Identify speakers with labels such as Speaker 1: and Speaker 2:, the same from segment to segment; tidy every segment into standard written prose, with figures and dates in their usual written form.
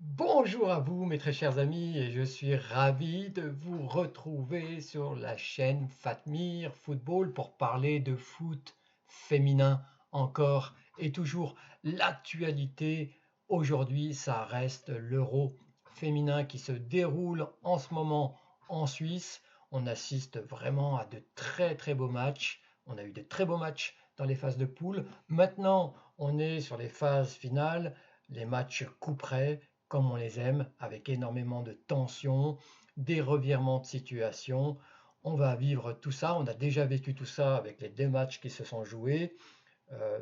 Speaker 1: Bonjour à vous mes très chers amis et je suis ravi de vous retrouver sur la chaîne Fatmir Football pour parler de foot féminin encore et toujours. L'actualité aujourd'hui, ça reste l'Euro féminin qui se déroule en ce moment en Suisse. On assiste vraiment à de très très beaux matchs. On a eu de très beaux matchs dans les phases de poule. Maintenant, on est sur les phases finales, les matchs couperets comme on les aime, avec énormément de tensions, des revirements de situation. On va vivre tout ça, on a déjà vécu tout ça avec les deux matchs qui se sont joués,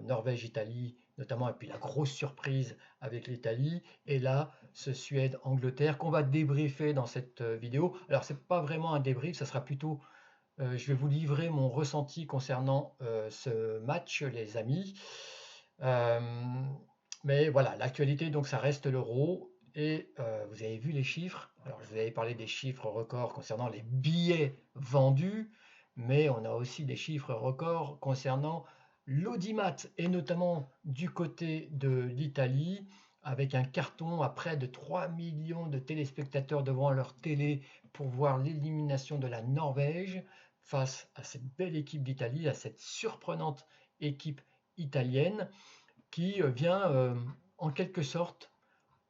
Speaker 1: Norvège-Italie notamment, et puis la grosse surprise avec l'Italie, et là, ce Suède-Angleterre qu'on va débriefer dans cette vidéo. Alors, c'est pas vraiment un débrief, ça sera plutôt, je vais vous livrer mon ressenti concernant ce match, les amis. Euh, mais voilà, l'actualité, donc ça reste l'euro. Et vous avez vu les chiffres. Alors, je vous avais parlé des chiffres records concernant les billets vendus, mais on a aussi des chiffres records concernant l'audimat, et notamment du côté de l'Italie, avec un carton à près de 3 millions de téléspectateurs devant leur télé pour voir l'élimination de la Norvège face à cette belle équipe d'Italie, à cette surprenante équipe italienne qui vient en quelque sorte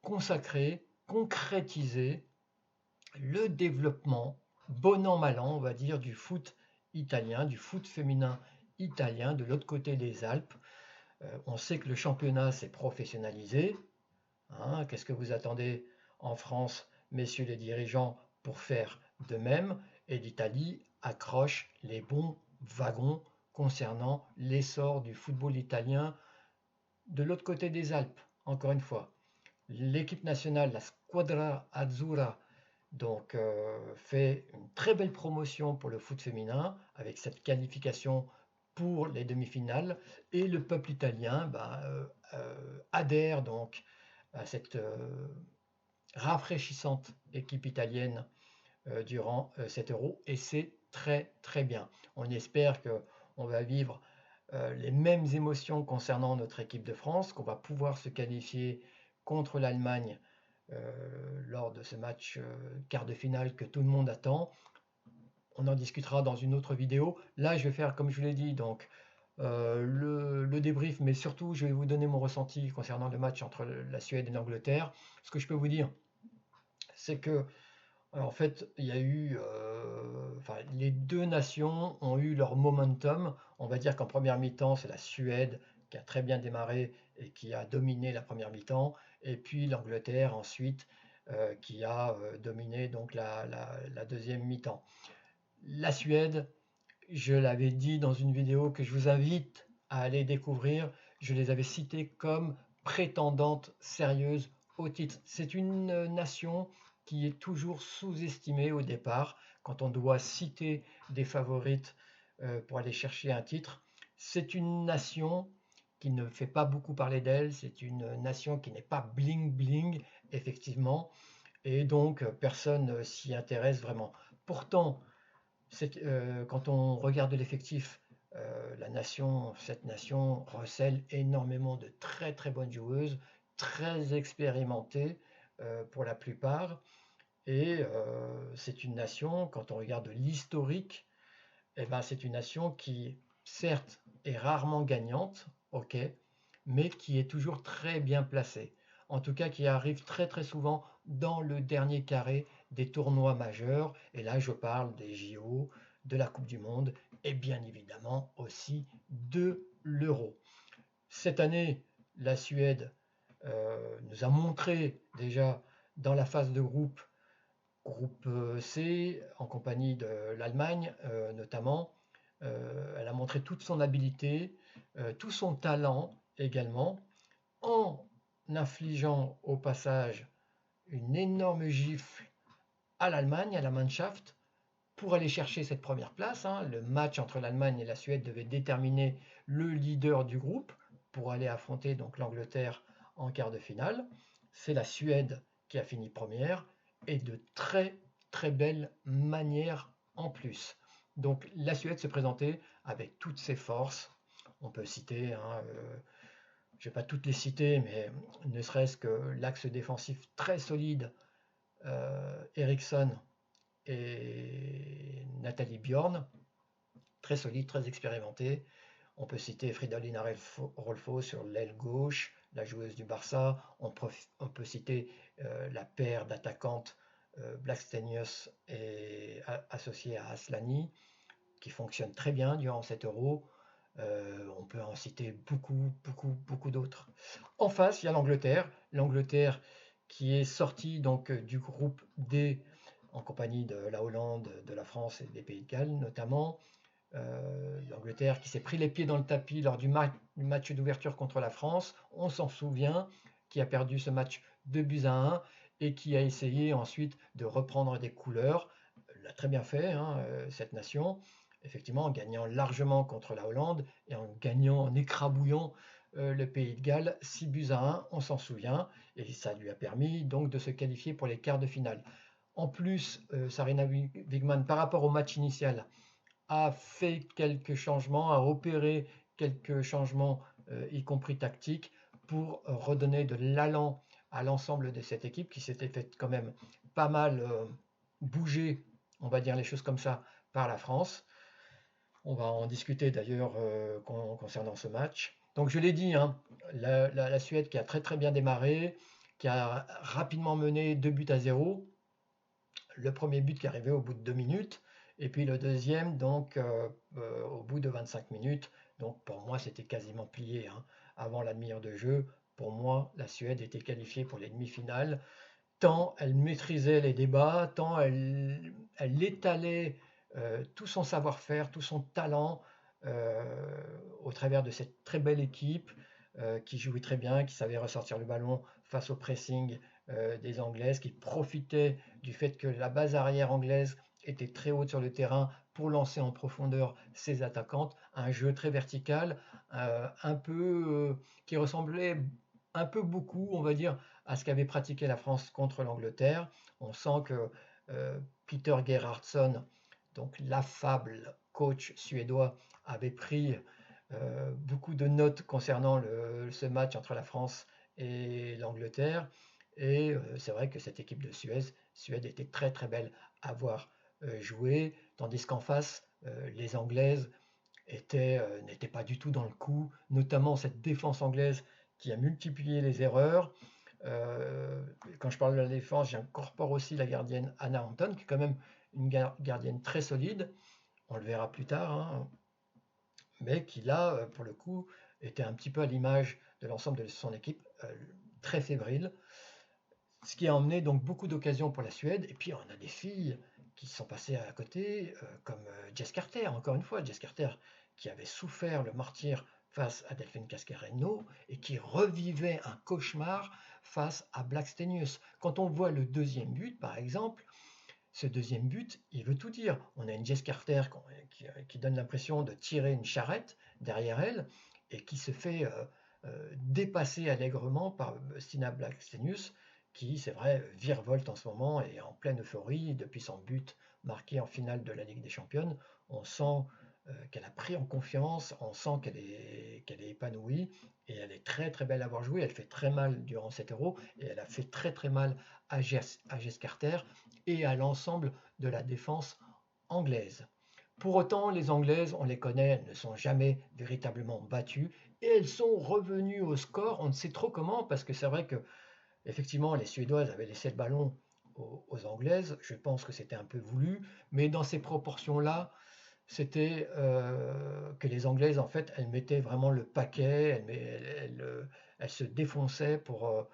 Speaker 1: consacrer, concrétiser le développement, bon an mal an, on va dire, du foot italien, du foot féminin italien de l'autre côté des Alpes. On sait que le championnat s'est professionnalisé. Hein. Qu'est-ce que vous attendez en France, messieurs les dirigeants, pour faire de même? Et l'Italie accroche les bons wagons concernant l'essor du football italien de l'autre côté des Alpes, encore une fois. L'équipe nationale, la Squadra Azzurra, donc fait une très belle promotion pour le foot féminin avec cette qualification pour les demi-finales, et le peuple italien adhère donc à cette rafraîchissante équipe italienne durant cet euro, et c'est très très bien. On espère que on va vivre les mêmes émotions concernant notre équipe de France, qu'on va pouvoir se qualifier contre l'Allemagne lors de ce match quart de finale que tout le monde attend. On en discutera dans une autre vidéo. Là, je vais faire, comme je vous l'ai dit, donc le débrief, mais surtout, je vais vous donner mon ressenti concernant le match entre la Suède et l'Angleterre. Ce que je peux vous dire, c'est que en fait, il y a eu, enfin, les deux nations ont eu leur momentum. On va dire qu'en première mi-temps, c'est la Suède qui a très bien démarré et qui a dominé la première mi-temps, et puis l'Angleterre ensuite qui a dominé donc la deuxième mi-temps. La Suède, je l'avais dit dans une vidéo que je vous invite à aller découvrir, je les avais cités comme prétendantes sérieuses au titre. C'est une nation qui est toujours sous-estimée au départ quand on doit citer des favorites pour aller chercher un titre. C'est une nation qui ne fait pas beaucoup parler d'elle, c'est une nation qui n'est pas bling bling, effectivement, et donc personne s'y intéresse vraiment. Pourtant, quand on regarde l'effectif, cette nation recèle énormément de très très bonnes joueuses, très expérimentées pour la plupart. Et c'est une nation, quand on regarde l'historique, eh ben, c'est une nation qui, certes, est rarement gagnante, ok, mais qui est toujours très bien placée. En tout cas, qui arrive très très souvent dans le dernier carré des tournois majeurs. Et là, je parle des JO, de la Coupe du Monde et bien évidemment aussi de l'Euro. Cette année, la Suède nous a montré déjà dans la phase de groupe C, en compagnie de l'Allemagne notamment, elle a montré toute son habileté, tout son talent également, en infligeant au passage une énorme gifle à l'Allemagne, à la Mannschaft, pour aller chercher cette première place. Hein. Le match entre l'Allemagne et la Suède devait déterminer le leader du groupe pour aller affronter donc l'Angleterre en quart de finale. C'est la Suède qui a fini première, et de très très belle manière en plus. Donc la Suède se présentait avec toutes ses forces. On peut citer je ne vais pas toutes les citer, mais ne serait-ce que l'axe défensif très solide, Eriksson et Nathalie Bjorn, très solide, très expérimenté. On peut citer Fridolina Rolfo sur l'aile gauche, la joueuse du Barça. On peut citer la paire d'attaquantes Blackstenius et associée à Aslani, qui fonctionne très bien durant cet Euro. On peut en citer beaucoup, beaucoup, beaucoup d'autres. En face, il y a l'Angleterre. L'Angleterre qui est sortie donc du groupe D en compagnie de la Hollande, de la France et des Pays de Galles notamment. L'Angleterre qui s'est pris les pieds dans le tapis lors du match d'ouverture contre la France, on s'en souvient, qui a perdu ce match 2-1 et qui a essayé ensuite de reprendre des couleurs. L'a très bien fait, hein, cette nation, effectivement en gagnant largement contre la Hollande et en gagnant, en écrabouillant le Pays de Galles 6-1, on s'en souvient, et ça lui a permis donc de se qualifier pour les quarts de finale. En plus, Sarina Wiegman, par rapport au match initial, a fait quelques changements, a opéré quelques changements, y compris tactiques, pour redonner de l'allant à l'ensemble de cette équipe qui s'était fait quand même pas mal bouger, on va dire les choses comme ça, par la France. On va en discuter d'ailleurs concernant ce match. Donc je l'ai dit, hein, la Suède qui a très très bien démarré, qui a rapidement mené 2-0. Le premier but qui est arrivé au bout de 2 minutes, et puis le deuxième donc au bout de 25 minutes. Donc pour moi c'était quasiment plié, hein. Avant la demi-heure de jeu, pour moi la Suède était qualifiée pour les demi-finales, tant elle maîtrisait les débats, tant elle étalait tout son savoir-faire, tout son talent au travers de cette très belle équipe qui jouait très bien, qui savait ressortir le ballon face au pressing des Anglaises, qui profitait du fait que la base arrière anglaise était très haute sur le terrain pour lancer en profondeur ses attaquantes. Un jeu très vertical, un peu qui ressemblait un peu beaucoup, on va dire, à ce qu'avait pratiqué la France contre l'Angleterre. On sent que Peter Gerhardsson, donc l'affable coach suédois, avait pris beaucoup de notes concernant ce match entre la France et l'Angleterre. Et c'est vrai que cette équipe de Suède était très très belle à voir jouer, tandis qu'en face, les Anglaises n'étaient pas du tout dans le coup, notamment cette défense anglaise qui a multiplié les erreurs. Quand je parle de la défense, j'incorpore aussi la gardienne Anna Hampton, qui est quand même une gardienne très solide, on le verra plus tard, hein, mais qui là, pour le coup, était un petit peu à l'image de l'ensemble de son équipe, très fébrile, ce qui a emmené donc beaucoup d'occasions pour la Suède. Et puis on a des filles qui sont passées à côté, comme Jess Carter, encore une fois, Jess Carter qui avait souffert le martyre face à Delphine Cascareno et qui revivait un cauchemar face à Blackstenius. Quand on voit le deuxième but, par exemple, ce deuxième but, il veut tout dire. On a une Jess Carter qui donne l'impression de tirer une charrette derrière elle et qui se fait dépasser allègrement par Stina Blackstenius, qui, c'est vrai, virevolte en ce moment et est en pleine euphorie depuis son but marqué en finale de la Ligue des Championnes. On sent qu'elle a pris en confiance, on sent qu'elle est épanouie et elle est très très belle à avoir joué. Elle fait très mal durant cet Euro et elle a fait très très mal à Jess Carter et à l'ensemble de la défense anglaise. Pour autant, les Anglaises, on les connaît, elles ne sont jamais véritablement battues et elles sont revenues au score. On ne sait trop comment, parce que c'est vrai que effectivement, les Suédoises avaient laissé le ballon aux Anglaises. Je pense que c'était un peu voulu, mais dans ces proportions-là, c'était que les Anglaises, en fait, elles mettaient vraiment le paquet, elles se défonçaient pour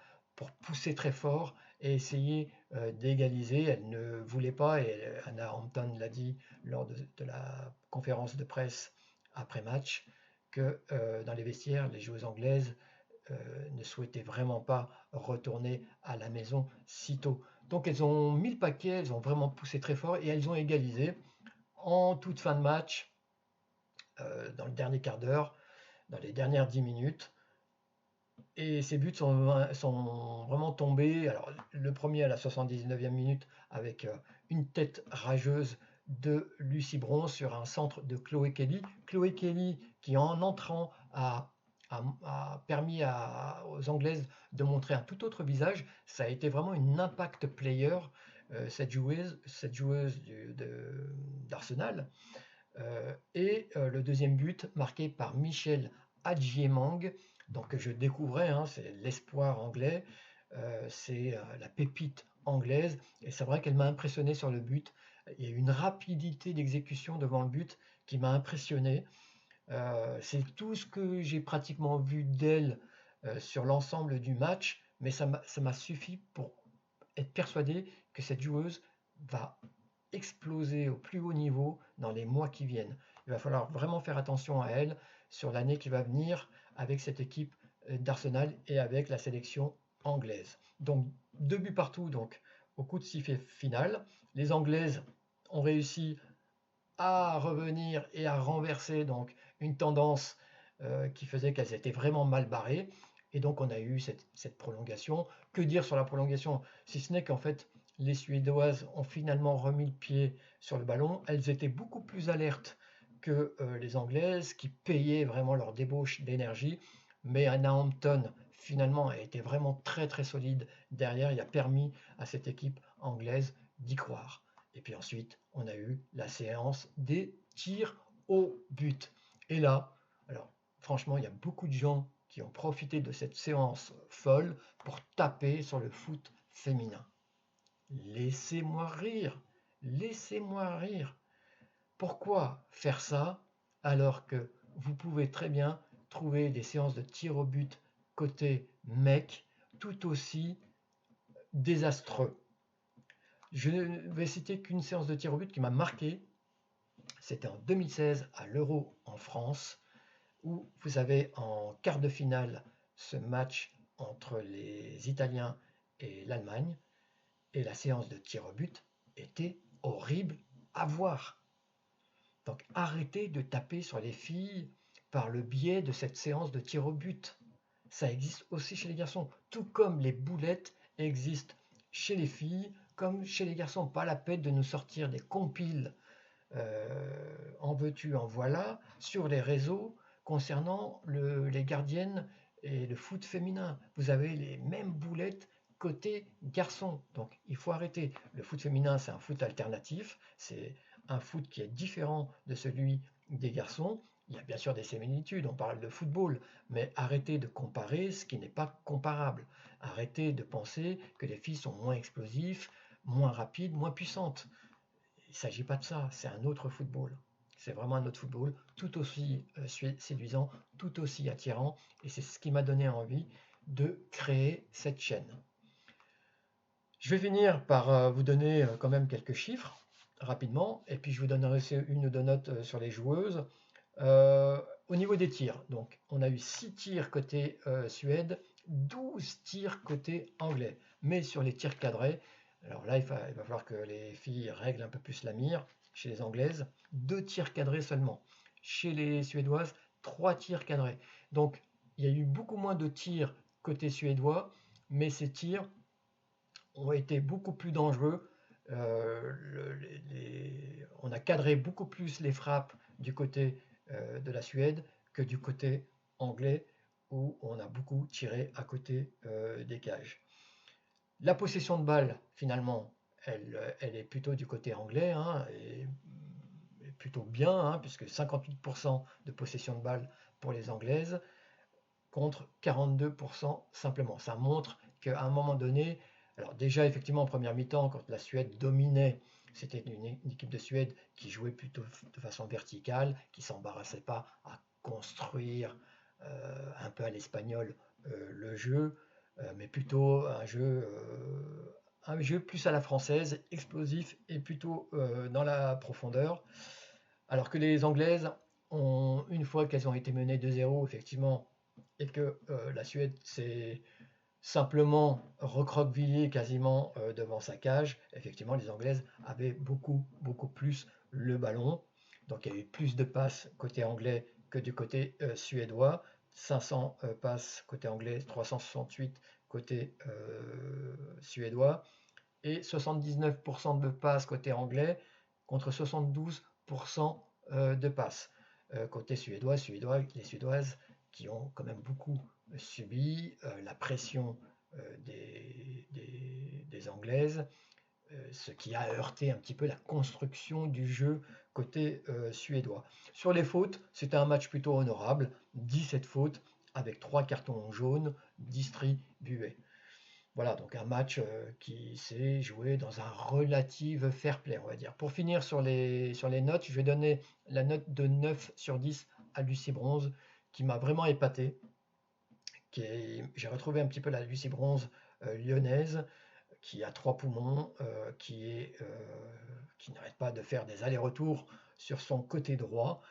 Speaker 1: pousser très fort et essayer d'égaliser. Elles ne voulaient pas, et Anna Hampton l'a dit lors de la conférence de presse après-match, que dans les vestiaires, les joueuses anglaises ne souhaitaient vraiment pas retourner à la maison si tôt. Donc elles ont mis le paquet, elles ont vraiment poussé très fort et elles ont égalisé en toute fin de match, dans le dernier quart d'heure, dans les dernières 10 minutes. Et ces buts sont vraiment tombés. Alors, le premier à la 79e minute avec une tête rageuse de Lucy Bronze sur un centre de Chloé Kelly. Chloé Kelly qui, en entrant, a a permis aux Anglaises de montrer un tout autre visage. Ça a été vraiment une impact player, cette joueuse d'Arsenal. Et le deuxième but marqué par Michel Adjiemang, donc que je découvrais, hein, c'est l'espoir anglais, c'est la pépite anglaise, et c'est vrai qu'elle m'a impressionné sur le but. Il y a une rapidité d'exécution devant le but qui m'a impressionné. C'est tout ce que j'ai pratiquement vu d'elle sur l'ensemble du match, mais ça m'a suffi pour être persuadé que cette joueuse va exploser au plus haut niveau dans les mois qui viennent. Il va falloir vraiment faire attention à elle sur l'année qui va venir avec cette équipe d'Arsenal et avec la sélection anglaise. Donc 2 buts partout donc au coup de sifflet final. Les Anglaises ont réussi à revenir et à renverser donc une tendance qui faisait qu'elles étaient vraiment mal barrées. Et donc on a eu cette prolongation. Que dire sur la prolongation? Si ce n'est qu'en fait les Suédoises ont finalement remis le pied sur le ballon. Elles étaient beaucoup plus alertes que les Anglaises qui payaient vraiment leur débauche d'énergie. Mais Anna Hampton finalement a été vraiment très très solide derrière et a permis à cette équipe anglaise d'y croire. Et puis ensuite, on a eu la séance des tirs au but. Et là, alors franchement, il y a beaucoup de gens qui ont profité de cette séance folle pour taper sur le foot féminin. Laissez-moi rire, laissez-moi rire. Pourquoi faire ça alors que vous pouvez très bien trouver des séances de tirs au but côté mec tout aussi désastreux? Je ne vais citer qu'une séance de tir au but qui m'a marqué. C'était en 2016 à l'Euro en France, où vous avez en quart de finale ce match entre les Italiens et l'Allemagne, et la séance de tir au but était horrible à voir. Donc arrêtez de taper sur les filles par le biais de cette séance de tir au but. Ça existe aussi chez les garçons, tout comme les boulettes existent chez les filles comme chez les garçons. Pas la peine de nous sortir des compiles en veux-tu, en voilà, sur les réseaux concernant les gardiennes et le foot féminin. Vous avez les mêmes boulettes côté garçon. Donc il faut arrêter. Le foot féminin, c'est un foot alternatif. C'est un foot qui est différent de celui des garçons. Il y a bien sûr des similitudes, on parle de football, mais arrêtez de comparer ce qui n'est pas comparable. Arrêtez de penser que les filles sont moins explosives, moins rapides, moins puissantes. Il ne s'agit pas de ça, c'est un autre football. C'est vraiment un autre football, tout aussi séduisant, tout aussi attirant, et c'est ce qui m'a donné envie de créer cette chaîne. Je vais finir par vous donner quand même quelques chiffres rapidement, et puis je vous donnerai aussi une ou deux notes sur les joueuses. Au niveau des tirs, donc on a eu 6 tirs côté Suède, 12 tirs côté anglais. Mais sur les tirs cadrés, alors là il va falloir que les filles règlent un peu plus la mire chez les anglaises. 2 tirs cadrés seulement. Chez les suédoises, 3 tirs cadrés. Donc il y a eu beaucoup moins de tirs côté suédois, mais ces tirs ont été beaucoup plus dangereux. On a cadré beaucoup plus les frappes du côté de la Suède que du côté anglais, où on a beaucoup tiré à côté des cages. La possession de balle, finalement, elle est plutôt du côté anglais, hein, et plutôt bien, hein, puisque 58% de possession de balle pour les Anglaises contre 42% simplement. Ça montre qu'à un moment donné, alors déjà effectivement en première mi-temps, quand la Suède dominait, c'était une équipe de Suède qui jouait plutôt de façon verticale, qui ne s'embarrassait pas à construire un peu à l'espagnol le jeu, mais plutôt un jeu plus à la française, explosif et plutôt dans la profondeur. Alors que les Anglaises, une fois qu'elles ont été menées 2-0, effectivement, et que la Suède s'est simplement recroquevillée quasiment devant sa cage, effectivement, les Anglaises avaient beaucoup, beaucoup plus le ballon. Donc il y a eu plus de passes côté anglais que du côté suédois. 500 passes côté anglais, 368 côté suédois. Et 79% de passes côté anglais contre 72% de passes côté suédois, les Suédoises qui ont quand même beaucoup subi la pression des Anglaises, ce qui a heurté un petit peu la construction du jeu côté suédois. Sur les fautes, c'était un match plutôt honorable, 17 fautes avec 3 cartons jaunes distribués. Voilà, donc un match qui s'est joué dans un relative fair play, on va dire. Pour finir sur les notes, je vais donner la note de 9 sur 10 à Lucie Bronze, qui m'a vraiment épaté. J'ai retrouvé un petit peu la Lucie Bronze lyonnaise, qui a 3 poumons, qui n'arrête pas de faire des allers-retours sur son côté droit,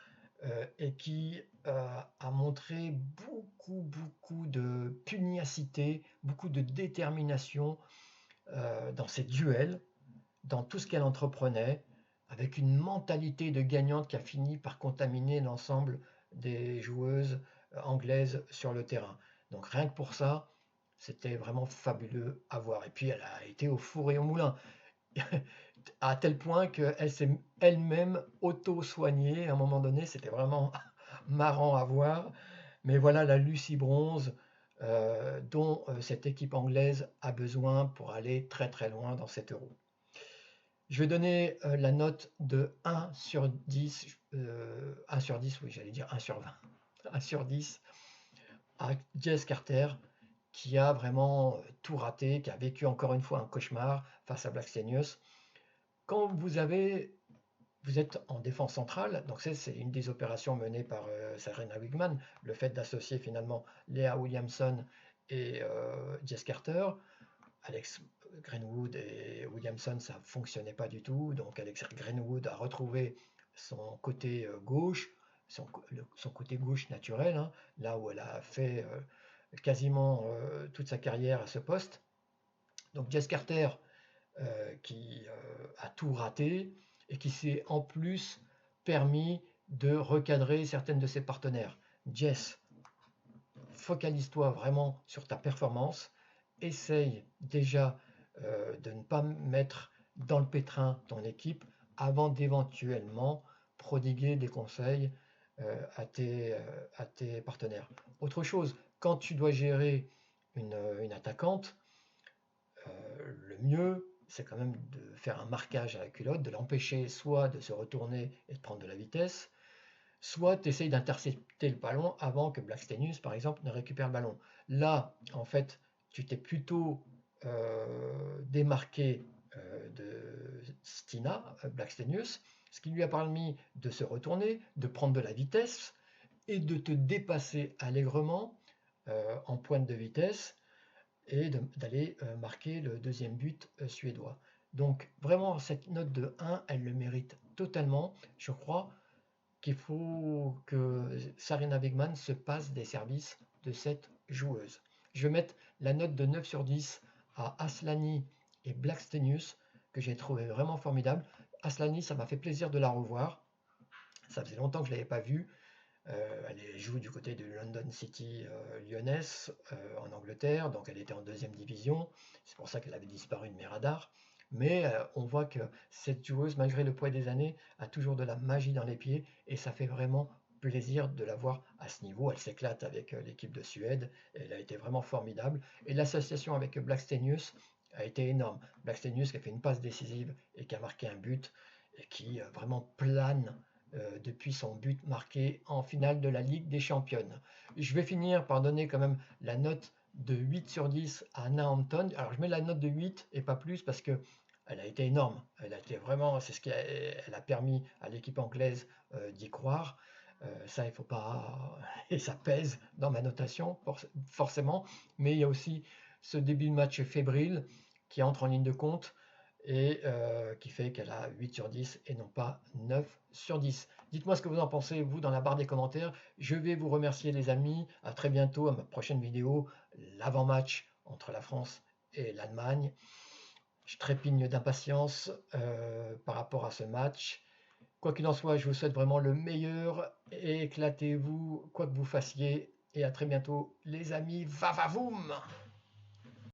Speaker 1: et qui a montré beaucoup de pugnacité, beaucoup de détermination dans ses duels, dans tout ce qu'elle entreprenait, avec une mentalité de gagnante qui a fini par contaminer l'ensemble des joueuses anglaises sur le terrain. Donc rien que pour ça, c'était vraiment fabuleux à voir. Et puis elle a été au four et au moulin, à tel point qu'elle s'est elle-même auto-soignée à un moment donné. C'était vraiment marrant à voir. Mais voilà la Lucie Bronze dont cette équipe anglaise a besoin pour aller très très loin dans cet Euro. Je vais donner la note de 1 sur 10, 1 sur 10, oui, j'allais dire 1 sur 20, 1 sur 10 à Jess Carter, qui a vraiment tout raté, qui a vécu encore une fois un cauchemar face à Blackstenius. Quand vous êtes en défense centrale, donc c'est une des opérations menées par Serena Wigman, le fait d'associer finalement Leah Williamson et Jess Carter. Alex Greenwood et Williamson, ça ne fonctionnait pas du tout, donc Alex Greenwood a retrouvé son côté gauche, son côté gauche naturel, hein, là où elle a fait quasiment toute sa carrière à ce poste. Donc Jess Carter qui a tout raté et qui s'est en plus permis de recadrer certaines de ses partenaires. Jess, focalise-toi vraiment sur ta performance, essaye déjà de ne pas mettre dans le pétrin ton équipe avant d'éventuellement prodiguer des conseils à tes partenaires. Autre chose, quand tu dois gérer une attaquante, le mieux, c'est quand même de faire un marquage à la culotte, de l'empêcher soit de se retourner et de prendre de la vitesse, soit tu essayes d'intercepter le ballon avant que Blackstenius, par exemple, ne récupère le ballon. Là, en fait, tu t'es plutôt démarqué de Stina Blackstenius, ce qui lui a permis de se retourner, de prendre de la vitesse et de te dépasser allègrement en pointe de vitesse et d'aller marquer le deuxième but suédois. Donc vraiment, cette note de 1, elle le mérite totalement. Je crois qu'il faut que Sarina Wigman se passe des services de cette joueuse. Je vais mettre la note de 9 sur 10 à Aslani et Blackstenius, que j'ai trouvé vraiment formidable. Aslani, ça m'a fait plaisir de la revoir. Ça faisait longtemps que je ne l'avais pas vue. Elle joue du côté de London City lyonnaise en Angleterre, donc elle était en deuxième division. C'est pour ça qu'elle avait disparu de mes radars. Mais on voit que cette joueuse, malgré le poids des années, a toujours de la magie dans les pieds et ça fait vraiment plaisir de la voir à ce niveau. Elle s'éclate avec l'équipe de Suède. Elle a été vraiment formidable. Et l'association avec Blackstenius a été énorme. Blackstenius qui a fait une passe décisive et qui a marqué un but et qui vraiment plane depuis son but marqué en finale de la Ligue des Championnes. Je vais finir par donner quand même la note de 8 sur 10 à Anna Hampton. Alors je mets la note de 8 et pas plus parce que elle a été énorme. Elle a été vraiment, c'est ce qui elle a permis à l'équipe anglaise d'y croire. Ça, il faut pas, et ça pèse dans ma notation forcément. Mais il y a aussi ce début de match fébrile qui entre en ligne de compte et qui fait qu'elle a 8 sur 10 et non pas 9 sur 10. Dites-moi ce que vous en pensez, vous, dans la barre des commentaires. Je vais vous remercier, les amis. À très bientôt à ma prochaine vidéo, l'avant-match entre la France et l'Allemagne. Je trépigne d'impatience par rapport à ce match. Quoi qu'il en soit, je vous souhaite vraiment le meilleur. Éclatez-vous, quoi que vous fassiez. Et à très bientôt, les amis. Va va voum!